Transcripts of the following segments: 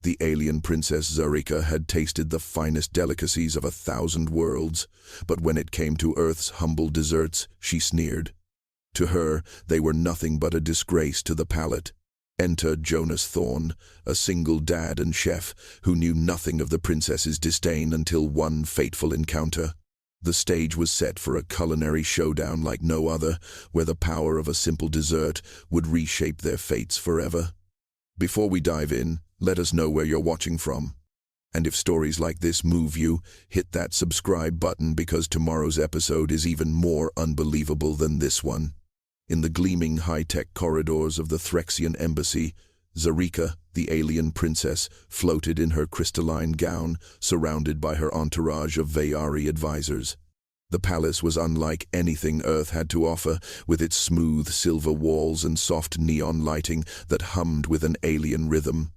The alien princess Zarika had tasted the finest delicacies of 1,000 worlds, but when it came to Earth's humble desserts, she sneered. To her, they were nothing but a disgrace to the palate. Enter Jonas Thorne, a single dad and chef who knew nothing of the princess's disdain until one fateful encounter. The stage was set for a culinary showdown like no other, where the power of a simple dessert would reshape their fates forever. Before we dive in, let us know where you're watching from. And if stories like this move you, hit that subscribe button because tomorrow's episode is even more unbelievable than this one. In the gleaming high-tech corridors of the Threxian embassy, Zarika, the alien princess, floated in her crystalline gown, surrounded by her entourage of Vayari advisors. The palace was unlike anything Earth had to offer, with its smooth silver walls and soft neon lighting that hummed with an alien rhythm.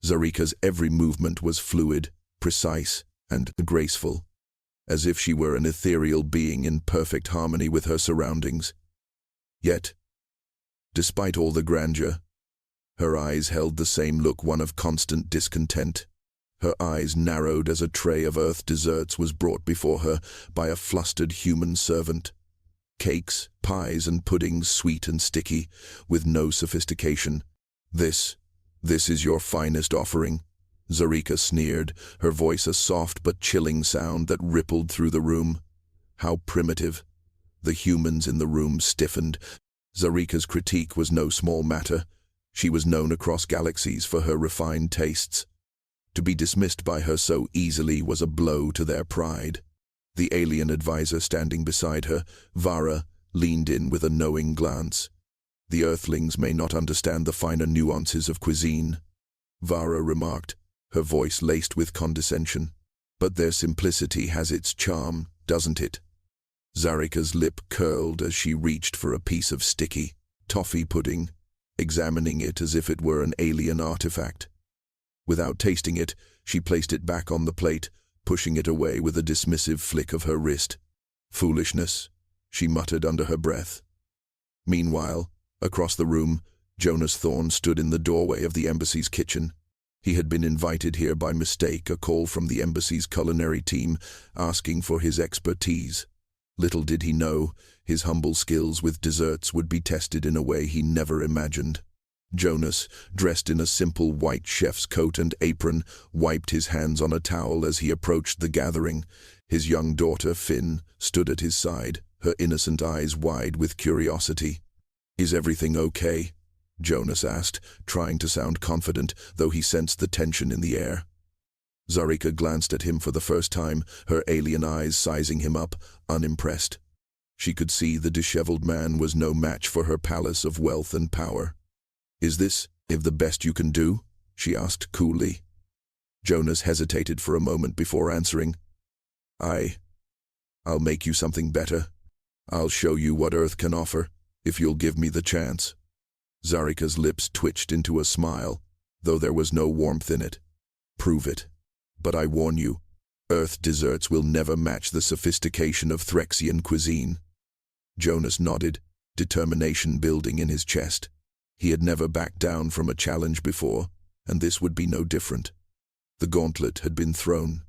Zarika's every movement was fluid, precise, and graceful, as if she were an ethereal being in perfect harmony with her surroundings. Yet, despite all the grandeur, her eyes held the same look, one of constant discontent. Her eyes narrowed as a tray of Earth desserts was brought before her by a flustered human servant. Cakes, pies, and puddings, sweet and sticky, with no sophistication. This is your finest offering," Zarika sneered, her voice a soft but chilling sound that rippled through the room. How primitive. The humans in the room stiffened. Zarika's critique was no small matter. She was known across galaxies for her refined tastes. To be dismissed by her so easily was a blow to their pride. The alien advisor standing beside her, Vara, leaned in with a knowing glance. "The Earthlings may not understand the finer nuances of cuisine," Vara remarked, her voice laced with condescension. "But their simplicity has its charm, doesn't it?" Zarika's lip curled as she reached for a piece of sticky toffee pudding, examining it as if it were an alien artifact. Without tasting it, she placed it back on the plate, pushing it away with a dismissive flick of her wrist. "Foolishness," she muttered under her breath. Meanwhile, across the room, Jonas Thorne stood in the doorway of the embassy's kitchen. He had been invited here by mistake, a call from the embassy's culinary team asking for his expertise. Little did he know, his humble skills with desserts would be tested in a way he never imagined. Jonas, dressed in a simple white chef's coat and apron, wiped his hands on a towel as he approached the gathering. His young daughter, Finn, stood at his side, her innocent eyes wide with curiosity. "Is everything okay?" Jonas asked, trying to sound confident, though he sensed the tension in the air. Zarika glanced at him for the first time, her alien eyes sizing him up, unimpressed. She could see the disheveled man was no match for her palace of wealth and power. "Is this the best you can do?" she asked coolly. Jonas hesitated for a moment before answering. I'll make you something better. I'll show you what Earth can offer, if you'll give me the chance." Zarika's lips twitched into a smile, though there was no warmth in it. "Prove it. But I warn you, Earth desserts will never match the sophistication of Threxian cuisine." Jonas nodded, determination building in his chest. He had never backed down from a challenge before, and this would be no different. The gauntlet had been thrown.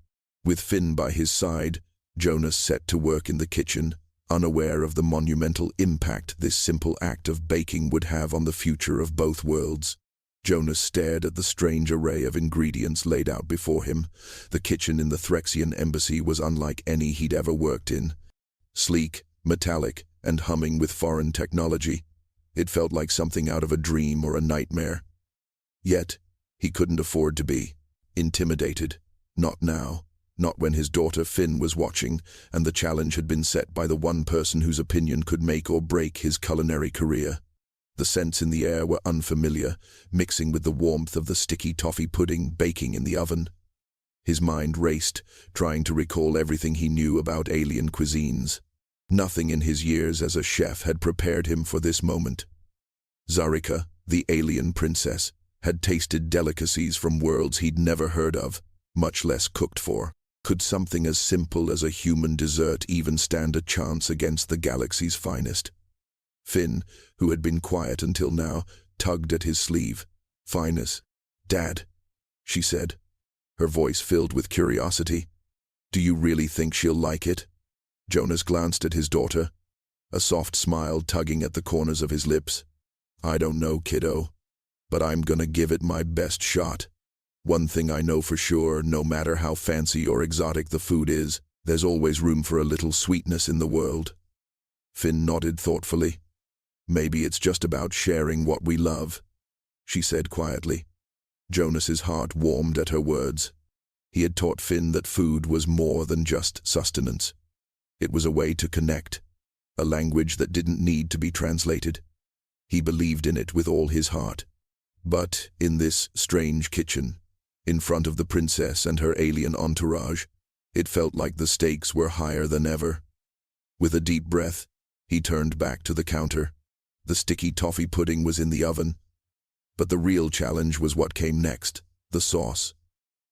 With Finn by his side, Jonas set to work in the kitchen, unaware of the monumental impact this simple act of baking would have on the future of both worlds. Jonas stared at the strange array of ingredients laid out before him. The kitchen in the Threxian embassy was unlike any he'd ever worked in. Sleek, metallic, and humming with foreign technology. It felt like something out of a dream or a nightmare. Yet, he couldn't afford to be intimidated. Not now. Not when his daughter Finn was watching, and the challenge had been set by the one person whose opinion could make or break his culinary career. The scents in the air were unfamiliar, mixing with the warmth of the sticky toffee pudding baking in the oven. His mind raced, trying to recall everything he knew about alien cuisines. Nothing in his years as a chef had prepared him for this moment. Zarika, the alien princess, had tasted delicacies from worlds he'd never heard of, much less cooked for. Could something as simple as a human dessert even stand a chance against the galaxy's finest? Finn, who had been quiet until now, tugged at his sleeve. "Finest, Dad, she said, her voice filled with curiosity. Do you really think she'll like it? Jonas glanced at his daughter, a soft smile tugging at the corners of his lips. I don't know, kiddo, but I'm gonna give it my best shot. One thing I know for sure, no matter how fancy or exotic the food is, there's always room for a little sweetness in the world. Finn nodded thoughtfully. Maybe it's just about sharing what we love, she said quietly. Jonas's heart warmed at her words. He had taught Finn that food was more than just sustenance. It was a way to connect, a language that didn't need to be translated. He believed in it with all his heart. But in this strange kitchen, in front of the princess and her alien entourage, it felt like the stakes were higher than ever. With a deep breath, he turned back to the counter. The sticky toffee pudding was in the oven. But the real challenge was what came next, the sauce.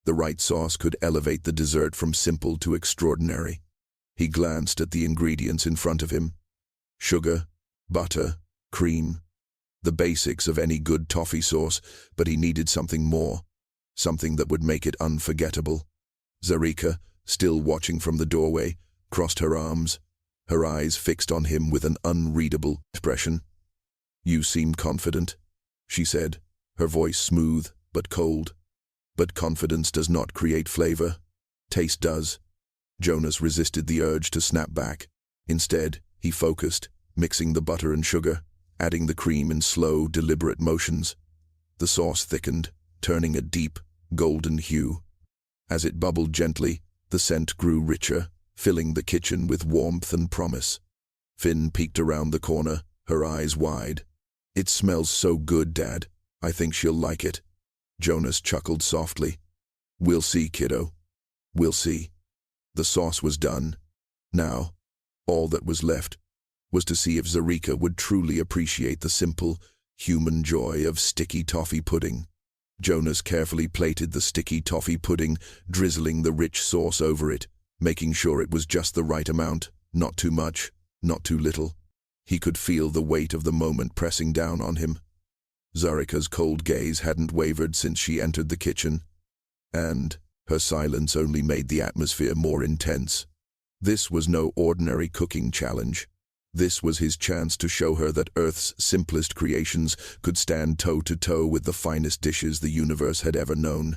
The right sauce could elevate the dessert from simple to extraordinary. He glanced at the ingredients in front of him. Sugar, butter, cream. The basics of any good toffee sauce, but he needed something more. Something that would make it unforgettable. Zarika, still watching from the doorway, crossed her arms, her eyes fixed on him with an unreadable expression. You seem confident, she said, her voice smooth but cold. But confidence does not create flavor. Taste does. Jonas resisted the urge to snap back. Instead, he focused, mixing the butter and sugar, adding the cream in slow, deliberate motions. The sauce thickened, turning a deep, golden hue. As it bubbled gently, the scent grew richer, filling the kitchen with warmth and promise. Finn peeked around the corner, her eyes wide. It smells so good, Dad. I think she'll like it. Jonas chuckled softly. We'll see, kiddo. We'll see. The sauce was done. Now, all that was left was to see if Zarika would truly appreciate the simple, human joy of sticky toffee pudding. Jonas carefully plated the sticky toffee pudding, drizzling the rich sauce over it, making sure it was just the right amount, not too much, not too little. He could feel the weight of the moment pressing down on him. Zarika's cold gaze hadn't wavered since she entered the kitchen, and her silence only made the atmosphere more intense. This was no ordinary cooking challenge. This was his chance to show her that Earth's simplest creations could stand toe-to-toe with the finest dishes the universe had ever known.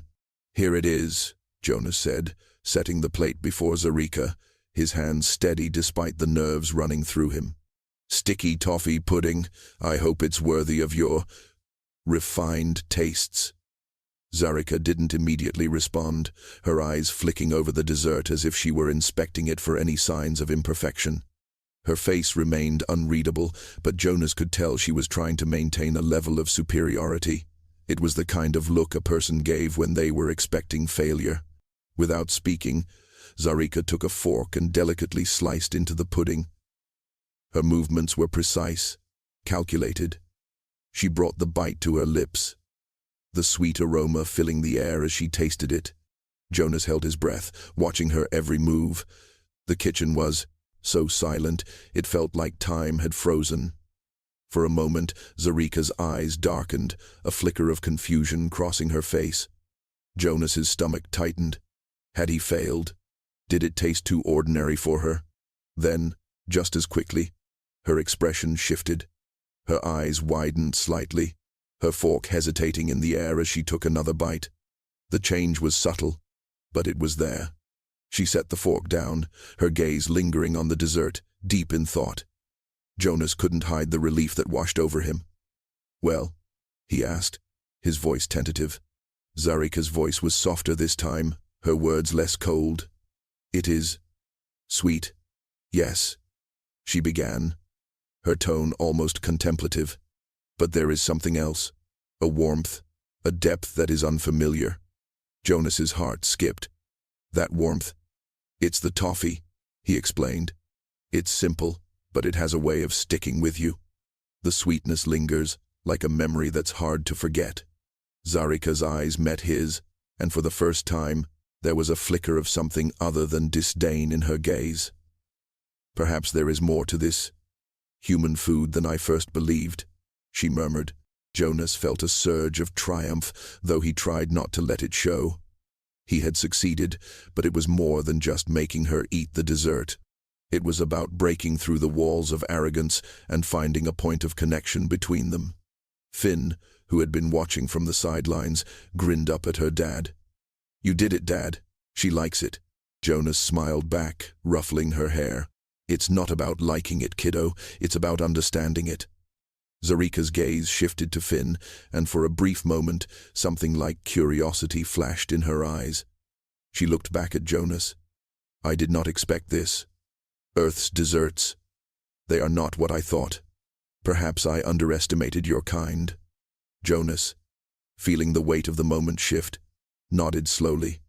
Here it is, Jonas said, setting the plate before Zarika, his hands steady despite the nerves running through him. Sticky toffee pudding, I hope it's worthy of your refined tastes. Zarika didn't immediately respond, her eyes flicking over the dessert as if she were inspecting it for any signs of imperfection. Her face remained unreadable, but Jonas could tell she was trying to maintain a level of superiority. It was the kind of look a person gave when they were expecting failure. Without speaking, Zarika took a fork and delicately sliced into the pudding. Her movements were precise, calculated. She brought the bite to her lips, the sweet aroma filling the air as she tasted it. Jonas held his breath, watching her every move. The kitchen was so silent, it felt like time had frozen. For a moment, Zarika's eyes darkened, a flicker of confusion crossing her face. Jonas's stomach tightened. Had he failed? Did it taste too ordinary for her? Then, just as quickly, her expression shifted. Her eyes widened slightly, her fork hesitating in the air as she took another bite. The change was subtle, but it was there. She set the fork down, her gaze lingering on the dessert, deep in thought. Jonas couldn't hide the relief that washed over him. Well, he asked, his voice tentative. Zarika's voice was softer this time, her words less cold. It is sweet, yes, she began, her tone almost contemplative. But there is something else, a warmth, a depth that is unfamiliar. Jonas's heart skipped. That warmth. It's the toffee, he explained. It's simple, but it has a way of sticking with you. The sweetness lingers, like a memory that's hard to forget. Zarika's eyes met his, and for the first time, there was a flicker of something other than disdain in her gaze. Perhaps there is more to this human food than I first believed, she murmured. Jonas felt a surge of triumph, though he tried not to let it show. He had succeeded, but it was more than just making her eat the dessert. It was about breaking through the walls of arrogance and finding a point of connection between them. Finn, who had been watching from the sidelines, grinned up at her dad. "You did it, Dad. She likes it." Jonas smiled back, ruffling her hair. "It's not about liking it, kiddo. It's about understanding it." Zarika's gaze shifted to Finn, and for a brief moment, something like curiosity flashed in her eyes. She looked back at Jonas. "I did not expect this. Earth's desserts. They are not what I thought. Perhaps I underestimated your kind." Jonas, feeling the weight of the moment shift, nodded slowly.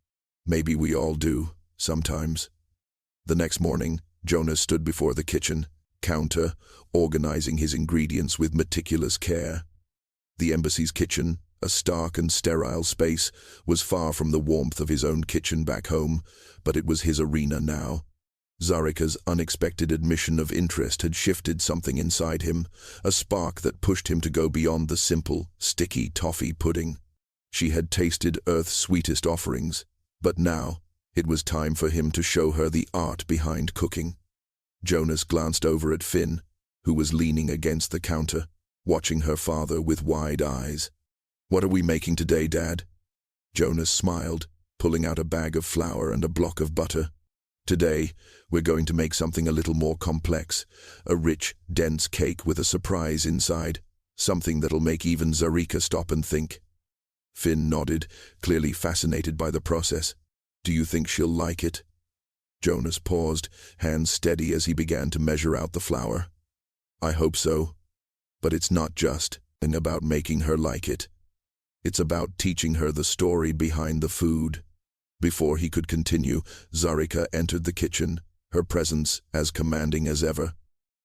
"Maybe we all do, sometimes." The next morning, Jonas stood before the kitchen counter, organizing his ingredients with meticulous care. The embassy's kitchen, a stark and sterile space, was far from the warmth of his own kitchen back home, but it was his arena now. Zarika's unexpected admission of interest had shifted something inside him, a spark that pushed him to go beyond the simple, sticky toffee pudding. She had tasted Earth's sweetest offerings, but now it was time for him to show her the art behind cooking. Jonas glanced over at Finn, who was leaning against the counter, watching her father with wide eyes. "What are we making today, Dad?" Jonas smiled, pulling out a bag of flour and a block of butter. "Today, we're going to make something a little more complex, a rich, dense cake with a surprise inside, something that'll make even Zarika stop and think." Finn nodded, clearly fascinated by the process. "Do you think she'll like it?" Jonas paused, hands steady as he began to measure out the flour. "I hope so. But it's not just about making her like it. It's about teaching her the story behind the food." Before he could continue, Zarika entered the kitchen, her presence as commanding as ever.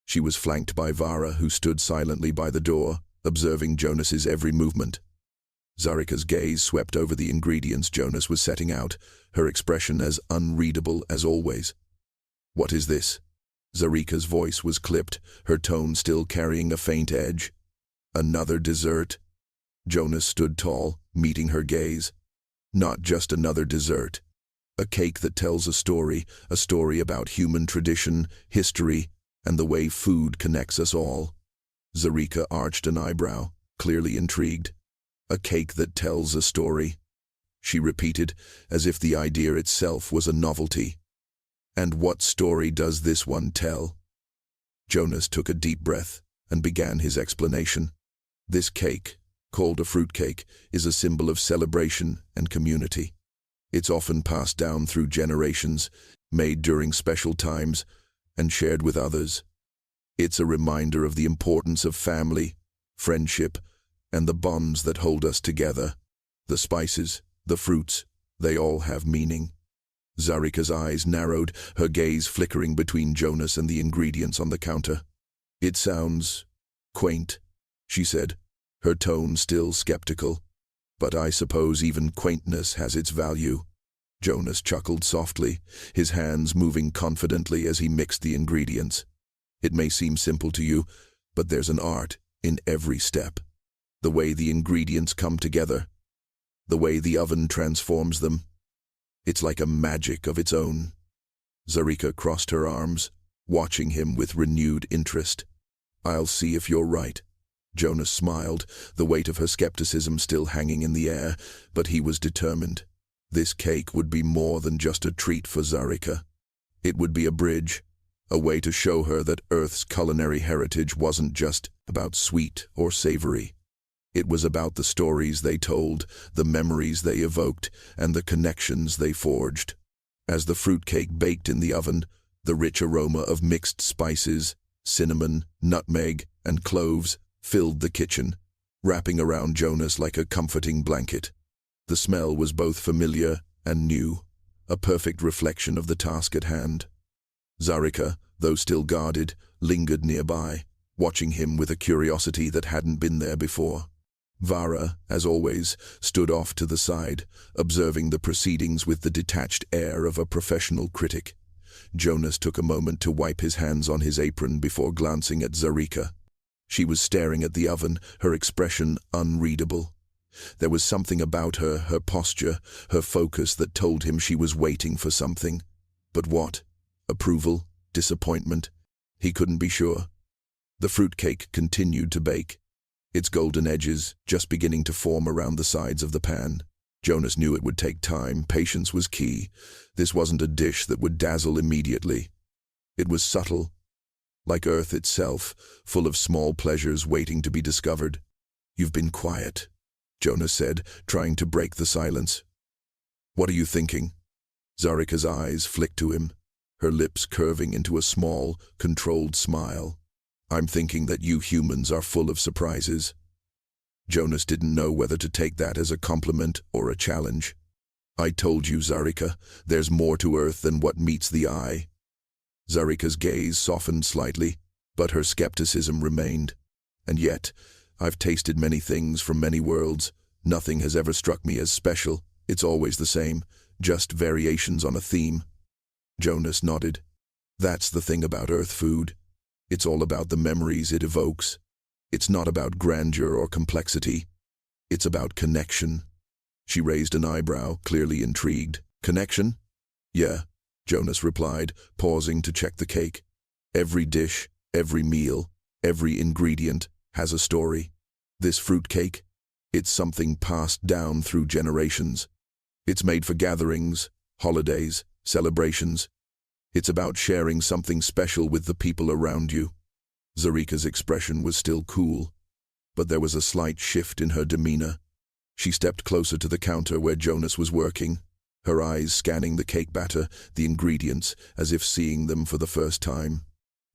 She was flanked by Vara, who stood silently by the door, observing Jonas's every movement. Zarika's gaze swept over the ingredients Jonas was setting out, her expression as unreadable as always. "What is this?" Zarika's voice was clipped, her tone still carrying a faint edge. "Another dessert?" Jonas stood tall, meeting her gaze. "Not just another dessert. A cake that tells a story about human tradition, history, and the way food connects us all." Zarika arched an eyebrow, clearly intrigued. "A cake that tells a story," she repeated, as if the idea itself was a novelty. "And what story does this one tell?" Jonas took a deep breath and began his explanation. "This cake, called a fruitcake, is a symbol of celebration and community. It's often passed down through generations, made during special times, and shared with others. It's a reminder of the importance of family, friendship, and the bonds that hold us together. The spices, the fruits, they all have meaning." Zarika's eyes narrowed, her gaze flickering between Jonas and the ingredients on the counter. "It sounds quaint," she said, her tone still skeptical. "But I suppose even quaintness has its value." Jonas chuckled softly, his hands moving confidently as he mixed the ingredients. "It may seem simple to you, but there's an art in every step. The way the ingredients come together, the way the oven transforms them. It's like a magic of its own." Zarika crossed her arms, watching him with renewed interest. "I'll see if you're right." Jonas smiled, the weight of her skepticism still hanging in the air, but he was determined. This cake would be more than just a treat for Zarika. It would be a bridge, a way to show her that Earth's culinary heritage wasn't just about sweet or savory. It was about the stories they told, the memories they evoked, and the connections they forged. As the fruitcake baked in the oven, the rich aroma of mixed spices, cinnamon, nutmeg, and cloves filled the kitchen, wrapping around Jonas like a comforting blanket. The smell was both familiar and new, a perfect reflection of the task at hand. Zarika, though still guarded, lingered nearby, watching him with a curiosity that hadn't been there before. Vara, as always, stood off to the side, observing the proceedings with the detached air of a professional critic. Jonas took a moment to wipe his hands on his apron before glancing at Zarika. She was staring at the oven, her expression unreadable. There was something about her, her posture, her focus that told him she was waiting for something. But what? Approval? Disappointment? He couldn't be sure. The fruitcake continued to bake, its golden edges just beginning to form around the sides of the pan. Jonas knew it would take time. Patience was key. This wasn't a dish that would dazzle immediately. It was subtle, like Earth itself, full of small pleasures waiting to be discovered. "You've been quiet," Jonas said, trying to break the silence. "What are you thinking?" Zarika's eyes flicked to him, her lips curving into a small, controlled smile. "I'm thinking that you humans are full of surprises." Jonas didn't know whether to take that as a compliment or a challenge. "I told you, Zarika, there's more to Earth than what meets the eye." Zarika's gaze softened slightly, but her skepticism remained. "And yet, I've tasted many things from many worlds. Nothing has ever struck me as special. It's always the same, just variations on a theme." Jonas nodded. "That's the thing about Earth food. It's all about the memories it evokes. It's not about grandeur or complexity. It's about connection." She raised an eyebrow, clearly intrigued. "Connection?" "Yeah," Jonas replied, pausing to check the cake. "Every dish, every meal, every ingredient has a story. This fruitcake, it's something passed down through generations. It's made for gatherings, holidays, celebrations. It's about sharing something special with the people around you." Zarika's expression was still cool, but there was a slight shift in her demeanor. She stepped closer to the counter where Jonas was working, her eyes scanning the cake batter, the ingredients, as if seeing them for the first time.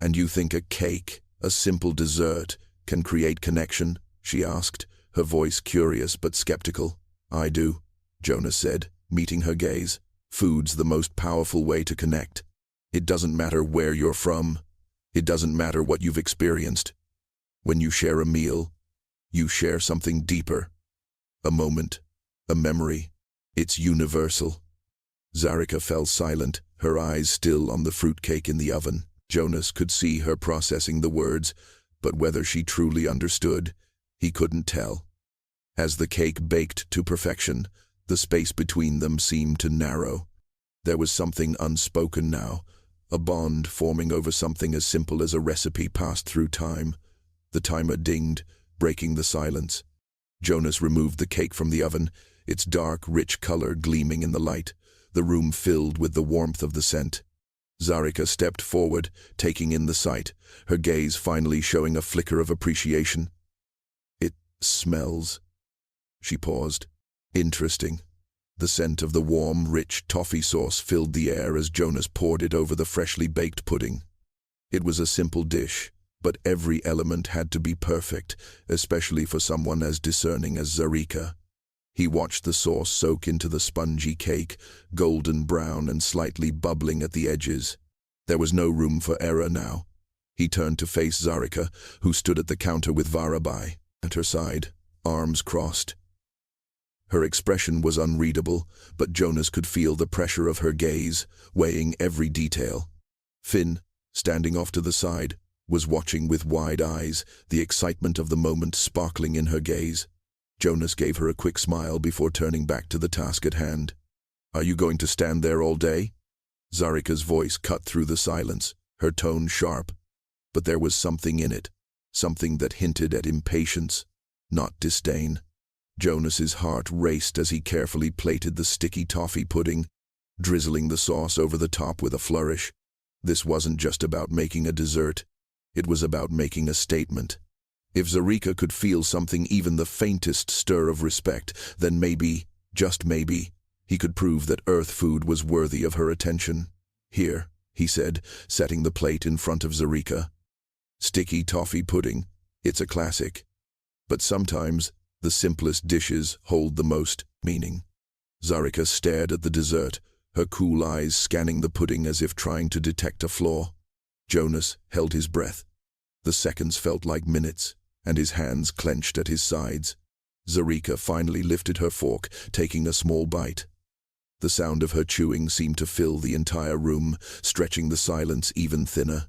"And you think a cake, a simple dessert, can create connection?" she asked, her voice curious but skeptical. "I do," Jonas said, meeting her gaze. "Food's the most powerful way to connect. It doesn't matter where you're from. It doesn't matter what you've experienced. When you share a meal, you share something deeper. A moment, a memory. It's universal." Zarika fell silent, her eyes still on the fruitcake in the oven. Jonas could see her processing the words, but whether she truly understood, he couldn't tell. As the cake baked to perfection, the space between them seemed to narrow. There was something unspoken now, a bond forming over something as simple as a recipe passed through time. The timer dinged, breaking the silence. Jonas removed the cake from the oven, its dark, rich color gleaming in the light, the room filled with the warmth of the scent. Zarika stepped forward, taking in the sight, her gaze finally showing a flicker of appreciation. "It smells." She paused. "Interesting." The scent of the warm, rich toffee sauce filled the air as Jonas poured it over the freshly baked pudding. It was a simple dish, but every element had to be perfect, especially for someone as discerning as Zarika. He watched the sauce soak into the spongy cake, golden brown and slightly bubbling at the edges. There was no room for error now. He turned to face Zarika, who stood at the counter with Varabai at her side, arms crossed. Her expression was unreadable, but Jonas could feel the pressure of her gaze, weighing every detail. Finn, standing off to the side, was watching with wide eyes, the excitement of the moment sparkling in her gaze. Jonas gave her a quick smile before turning back to the task at hand. "Are you going to stand there all day?" Zarika's voice cut through the silence, her tone sharp. But there was something in it, something that hinted at impatience, not disdain. Jonas's heart raced as he carefully plated the sticky toffee pudding, drizzling the sauce over the top with a flourish. This wasn't just about making a dessert. It was about making a statement. If Zarika could feel something, even the faintest stir of respect, then maybe, just maybe, he could prove that Earth food was worthy of her attention. "Here," he said, setting the plate in front of Zarika. "Sticky toffee pudding. It's a classic. But sometimes, the simplest dishes hold the most meaning." Zarika stared at the dessert, her cool eyes scanning the pudding as if trying to detect a flaw. Jonas held his breath. The seconds felt like minutes, and his hands clenched at his sides. Zarika finally lifted her fork, taking a small bite. The sound of her chewing seemed to fill the entire room, stretching the silence even thinner.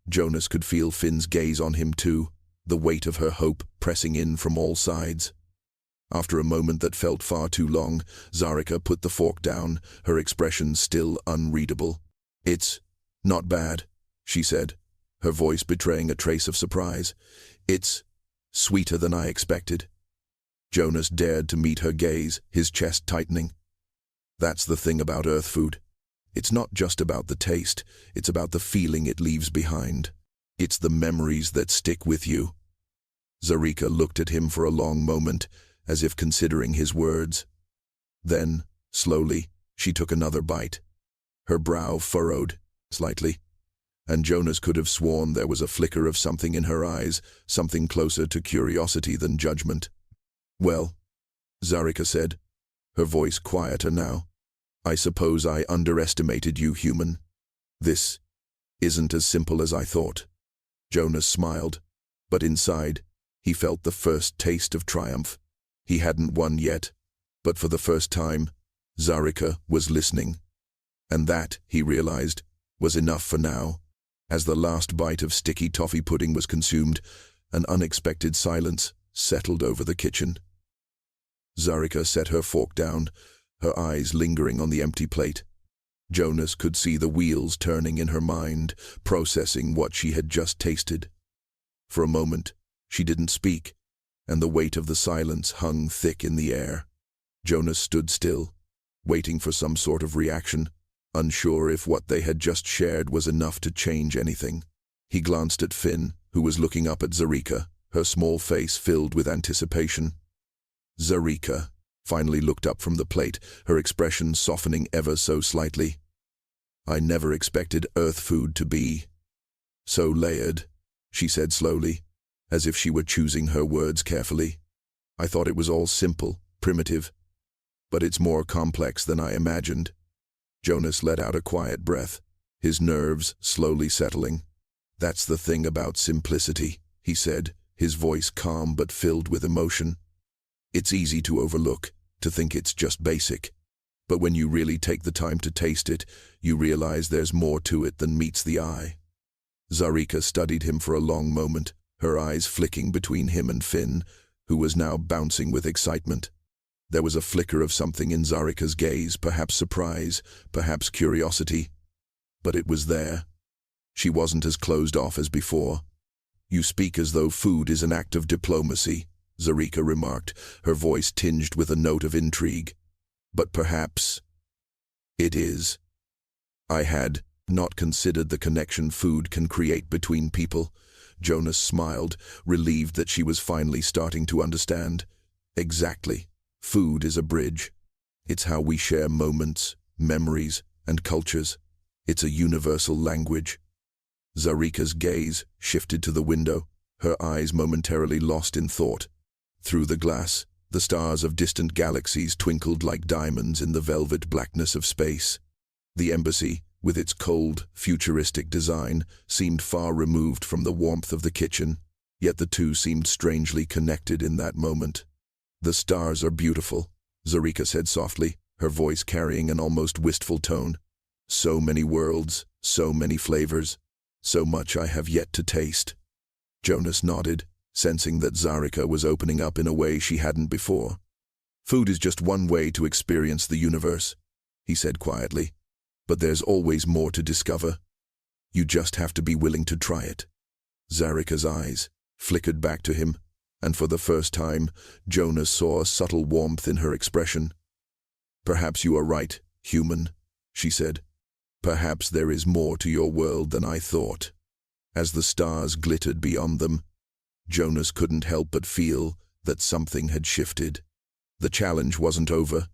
Jonas could feel Finn's gaze on him too, the weight of her hope pressing in from all sides. After a moment that felt far too long, Zarika put the fork down, her expression still unreadable. "It's not bad," she said, her voice betraying a trace of surprise. "It's sweeter than I expected." Jonas dared to meet her gaze, his chest tightening. That's the thing about Earth food. It's not just about the taste, it's about the feeling it leaves behind. It's the memories that stick with you. Zarika looked at him for a long moment, as if considering his words. Then, slowly, she took another bite. Her brow furrowed slightly, and Jonas could have sworn there was a flicker of something in her eyes, something closer to curiosity than judgment. "Well," Zarika said, her voice quieter now, "I suppose I underestimated you, human. This isn't as simple as I thought." Jonas smiled, but inside, he felt the first taste of triumph. He hadn't won yet, but for the first time, Zarika was listening. And that, he realized, was enough for now. As the last bite of sticky toffee pudding was consumed, an unexpected silence settled over the kitchen. Zarika set her fork down, her eyes lingering on the empty plate. Jonas could see the wheels turning in her mind, processing what she had just tasted. For a moment, she didn't speak, and the weight of the silence hung thick in the air. Jonas stood still, waiting for some sort of reaction, unsure if what they had just shared was enough to change anything. He glanced at Finn, who was looking up at Zarika, her small face filled with anticipation. Zarika finally looked up from the plate, her expression softening ever so slightly. "I never expected Earth food to be so layered," she said slowly, as if she were choosing her words carefully. "I thought it was all simple, primitive, but it's more complex than I imagined." Jonas let out a quiet breath, his nerves slowly settling. "That's the thing about simplicity," he said, his voice calm but filled with emotion. "It's easy to overlook, to think it's just basic. But when you really take the time to taste it, you realize there's more to it than meets the eye." Zarika studied him for a long moment, her eyes flicking between him and Finn, who was now bouncing with excitement. There was a flicker of something in Zarika's gaze, perhaps surprise, perhaps curiosity. But it was there. She wasn't as closed off as before. "You speak as though food is an act of diplomacy," Zarika remarked, her voice tinged with a note of intrigue. "But perhaps it is. I had not considered the connection food can create between people." Jonas smiled, relieved that she was finally starting to understand. "Exactly. Food is a bridge. It's how we share moments, memories, and cultures. It's a universal language." Zarika's gaze shifted to the window, her eyes momentarily lost in thought. Through the glass, the stars of distant galaxies twinkled like diamonds in the velvet blackness of space. The embassy, with its cold, futuristic design, seemed far removed from the warmth of the kitchen, yet the two seemed strangely connected in that moment. "The stars are beautiful," Zarika said softly, her voice carrying an almost wistful tone. "So many worlds, so many flavors, so much I have yet to taste." Jonas nodded, sensing that Zarika was opening up in a way she hadn't before. "Food is just one way to experience the universe," he said quietly. "But there's always more to discover. You just have to be willing to try it." Zarika's eyes flickered back to him, and for the first time, Jonas saw a subtle warmth in her expression. "Perhaps you are right, human," she said. "Perhaps there is more to your world than I thought." As the stars glittered beyond them, Jonas couldn't help but feel that something had shifted. The challenge wasn't over,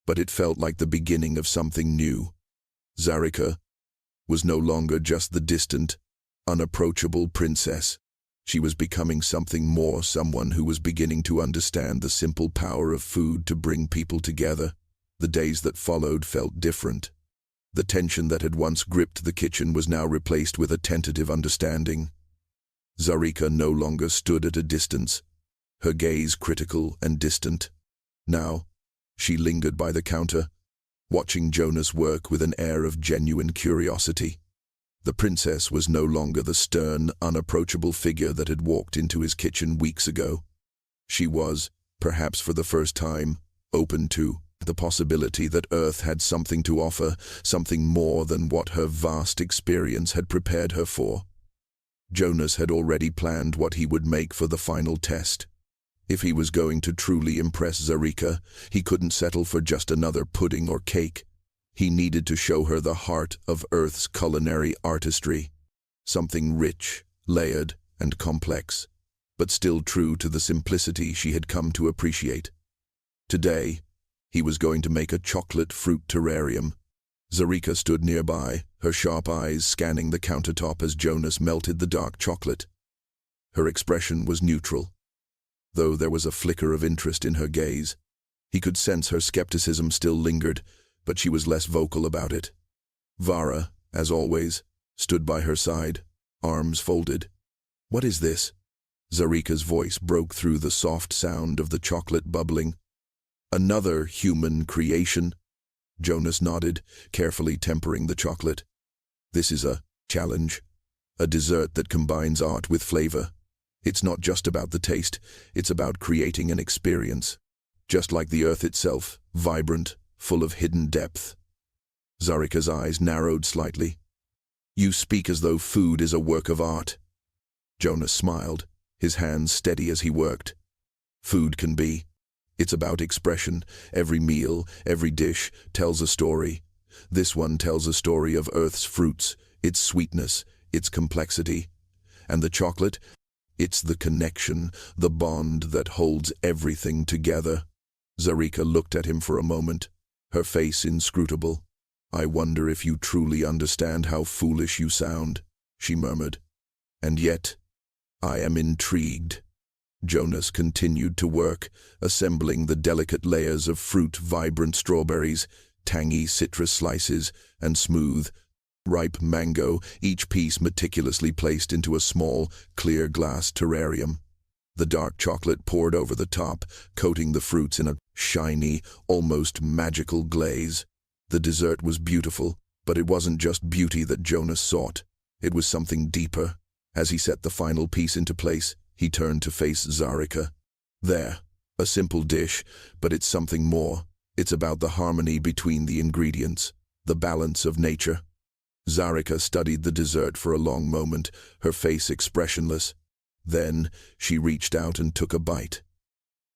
but it felt like the beginning of something new. Zarika was no longer just the distant, unapproachable princess. She was becoming something more, someone who was beginning to understand the simple power of food to bring people together. The days that followed felt different. The tension that had once gripped the kitchen was now replaced with a tentative understanding. Zarika no longer stood at a distance, her gaze critical and distant. Now, she lingered by the counter, watching Jonas work with an air of genuine curiosity. The princess was no longer the stern, unapproachable figure that had walked into his kitchen weeks ago. She was, perhaps for the first time, open to the possibility that Earth had something to offer, something more than what her vast experience had prepared her for. Jonas had already planned what he would make for the final test. If he was going to truly impress Zarika, he couldn't settle for just another pudding or cake. He needed to show her the heart of Earth's culinary artistry, something rich, layered, and complex, but still true to the simplicity she had come to appreciate. Today, he was going to make a chocolate fruit terrarium. Zarika stood nearby, her sharp eyes scanning the countertop as Jonas melted the dark chocolate. Her expression was neutral, though there was a flicker of interest in her gaze. He could sense her skepticism still lingered, but she was less vocal about it. Vara, as always, stood by her side, arms folded. "What is this?" Zarika's voice broke through the soft sound of the chocolate bubbling. "Another human creation?" Jonas nodded, carefully tempering the chocolate. "This is a challenge, a dessert that combines art with flavor. It's not just about the taste, it's about creating an experience. Just like the earth itself, vibrant, full of hidden depth." Zarika's eyes narrowed slightly. "You speak as though food is a work of art." Jonas smiled, his hands steady as he worked. "Food can be. It's about expression. Every meal, every dish, tells a story. This one tells a story of Earth's fruits, its sweetness, its complexity. And the chocolate? It's the connection, the bond that holds everything together." Zarika looked at him for a moment, her face inscrutable. "I wonder if you truly understand how foolish you sound," she murmured. "And yet, I am intrigued." Jonas continued to work, assembling the delicate layers of fruit, vibrant strawberries, tangy citrus slices, and smooth, ripe mango, each piece meticulously placed into a small, clear glass terrarium. The dark chocolate poured over the top, coating the fruits in a shiny, almost magical glaze. The dessert was beautiful, but it wasn't just beauty that Jonas sought. It was something deeper. As he set the final piece into place, he turned to face Zarika. "There, a simple dish, but it's something more. It's about the harmony between the ingredients, the balance of nature." Zarika studied the dessert for a long moment, her face expressionless. Then she reached out and took a bite.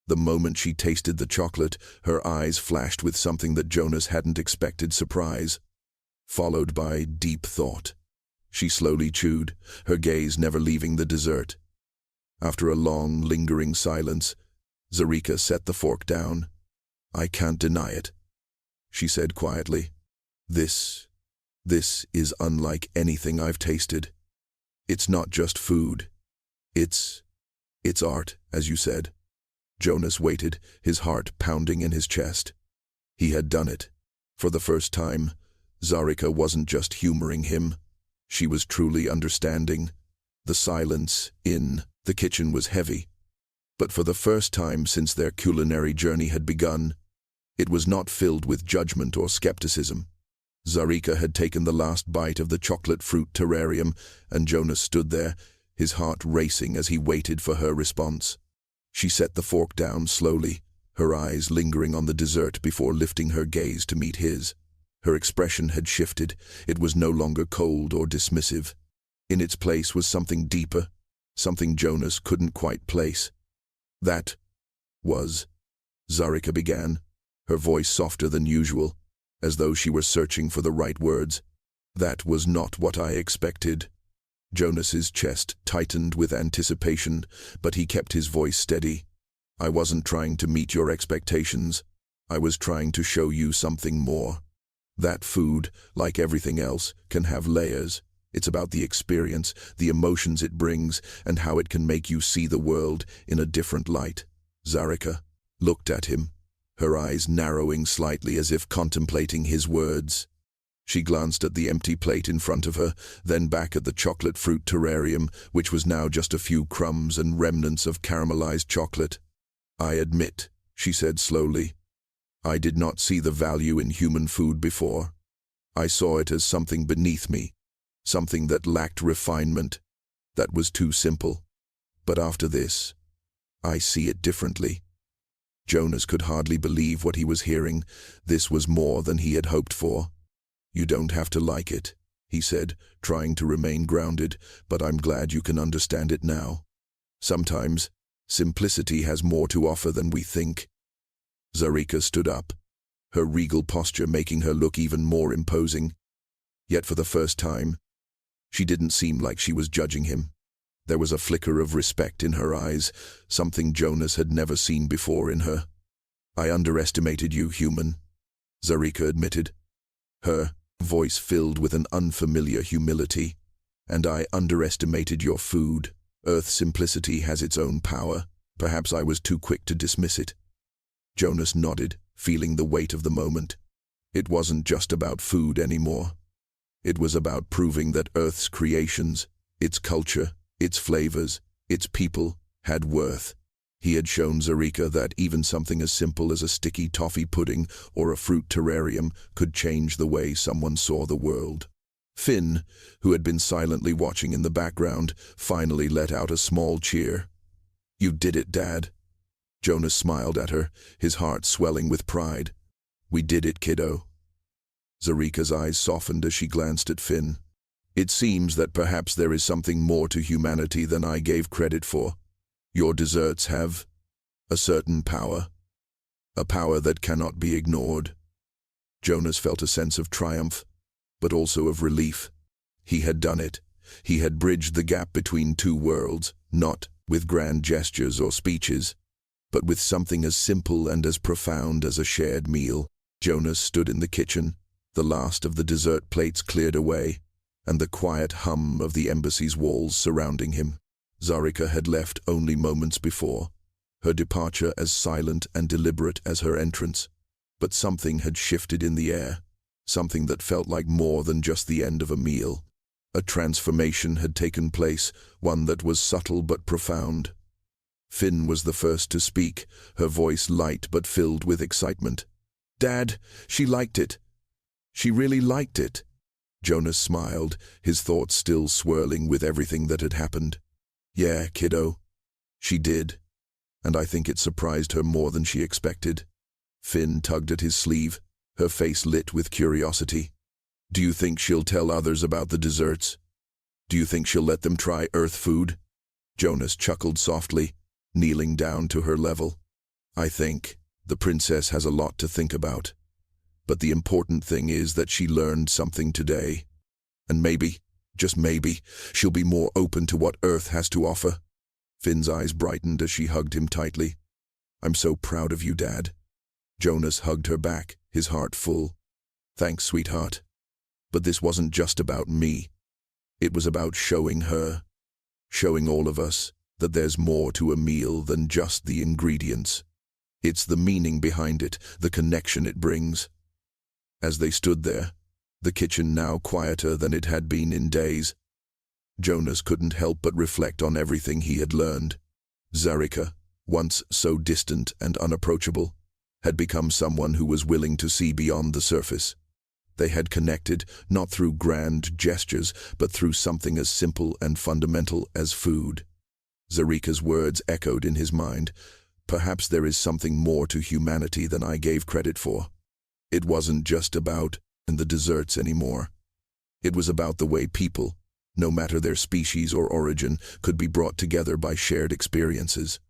The moment she tasted the chocolate, her eyes flashed with something that Jonas hadn't expected: surprise, followed by deep thought. She slowly chewed, her gaze never leaving the dessert. After a long, lingering silence, Zarika set the fork down. "I can't deny it," she said quietly. This is unlike anything I've tasted. It's not just food. It's art, as you said." Jonas waited, his heart pounding in his chest. He had done it. For the first time, Zarika wasn't just humoring him. She was truly understanding. The silence in the kitchen was heavy. But for the first time since their culinary journey had begun, it was not filled with judgment or skepticism. Zarika had taken the last bite of the chocolate fruit terrarium, and Jonas stood there, his heart racing as he waited for her response. She set the fork down slowly, her eyes lingering on the dessert before lifting her gaze to meet his. Her expression had shifted. It was no longer cold or dismissive. In its place was something deeper, something Jonas couldn't quite place. "That was," Zarika began, her voice softer than usual, as though she were searching for the right words. "That was not what I expected." Jonas's chest tightened with anticipation, but he kept his voice steady. "I wasn't trying to meet your expectations. I was trying to show you something more. That food, like everything else, can have layers. It's about the experience, the emotions it brings, and how it can make you see the world in a different light." Zarika looked at him, her eyes narrowing slightly as if contemplating his words. She glanced at the empty plate in front of her, then back at the chocolate fruit terrarium, which was now just a few crumbs and remnants of caramelized chocolate. "I admit," she said slowly, "I did not see the value in human food before. I saw it as something beneath me, something that lacked refinement, that was too simple. But after this, I see it differently. Jonas could hardly believe what he was hearing. This was more than he had hoped for. You don't have to like it, he said, trying to remain grounded, but I'm glad you can understand it now. Sometimes, simplicity has more to offer than we think. Zarika stood up, her regal posture making her look even more imposing. Yet for the first time, she didn't seem like she was judging him. There was a flicker of respect in her eyes, something Jonas had never seen before in her. I underestimated you, human, Zarika admitted, her voice filled with an unfamiliar humility. And I underestimated your food. Earth's simplicity has its own power. Perhaps I was too quick to dismiss it. Jonas nodded, feeling the weight of the moment. It wasn't just about food anymore. It was about proving that Earth's creations, its culture, its flavors, its people, had worth. He had shown Zarika that even something as simple as a sticky toffee pudding or a fruit terrarium could change the way someone saw the world. Finn, who had been silently watching in the background, finally let out a small cheer. You did it, Dad. Jonas smiled at her, his heart swelling with pride. We did it, kiddo. Zarika's eyes softened as she glanced at Finn. It seems that perhaps there is something more to humanity than I gave credit for. Your desserts have a certain power, a power that cannot be ignored. Jonas felt a sense of triumph, but also of relief. He had done it. He had bridged the gap between two worlds, not with grand gestures or speeches, but with something as simple and as profound as a shared meal. Jonas stood in the kitchen, the last of the dessert plates cleared away, and the quiet hum of the embassy's walls surrounding him. Zarika had left only moments before, her departure as silent and deliberate as her entrance. But something had shifted in the air, something that felt like more than just the end of a meal. A transformation had taken place, one that was subtle but profound. Finn was the first to speak, her voice light but filled with excitement. Dad, she liked it. She really liked it. Jonas smiled, his thoughts still swirling with everything that had happened. Yeah, kiddo. She did. And I think it surprised her more than she expected. Finn tugged at his sleeve, her face lit with curiosity. Do you think she'll tell others about the desserts? Do you think she'll let them try Earth food? Jonas chuckled softly, kneeling down to her level. I think the princess has a lot to think about. But the important thing is that she learned something today. And maybe, just maybe, she'll be more open to what Earth has to offer. Finn's eyes brightened as she hugged him tightly. I'm so proud of you, Dad. Jonas hugged her back, his heart full. Thanks, sweetheart. But this wasn't just about me. It was about showing her, showing all of us, that there's more to a meal than just the ingredients. It's the meaning behind it, the connection it brings. As they stood there, the kitchen now quieter than it had been in days, Jonas couldn't help but reflect on everything he had learned. Zarika, once so distant and unapproachable, had become someone who was willing to see beyond the surface. They had connected, not through grand gestures, but through something as simple and fundamental as food. Zarika's words echoed in his mind. Perhaps there is something more to humanity than I gave credit for. It wasn't just about the desserts anymore. It was about the way people, no matter their species or origin, could be brought together by shared experiences.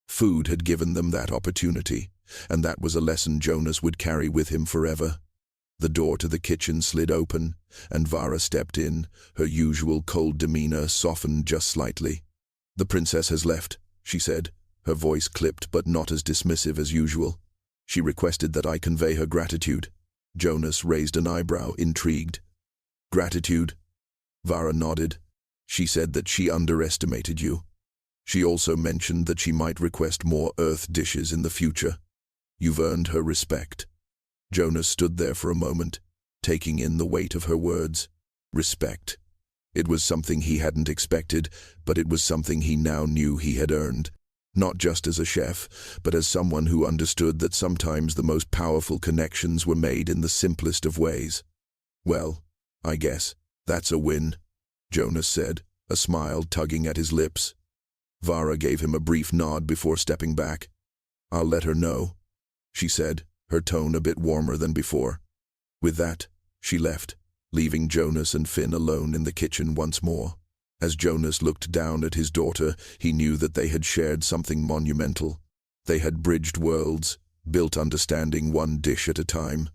Food had given them that opportunity, and that was a lesson Jonas would carry with him forever. The door to the kitchen slid open, and Vara stepped in, her usual cold demeanor softened just slightly. The princess has left, she said, her voice clipped but not as dismissive as usual. She requested that I convey her gratitude. Jonas raised an eyebrow, intrigued. Gratitude? Vara nodded. She said that she underestimated you. She also mentioned that she might request more Earth dishes in the future. You've earned her respect. Jonas stood there for a moment, taking in the weight of her words. Respect. It was something he hadn't expected, but it was something he now knew he had earned. Not just as a chef, but as someone who understood that sometimes the most powerful connections were made in the simplest of ways. Well, I guess that's a win. Jonas said, a smile tugging at his lips. Vara gave him a brief nod before stepping back. "I'll let her know," she said, her tone a bit warmer than before. With that, she left, leaving Jonas and Finn alone in the kitchen once more. As Jonas looked down at his daughter, he knew that they had shared something monumental. They had bridged worlds, built understanding one dish at a time.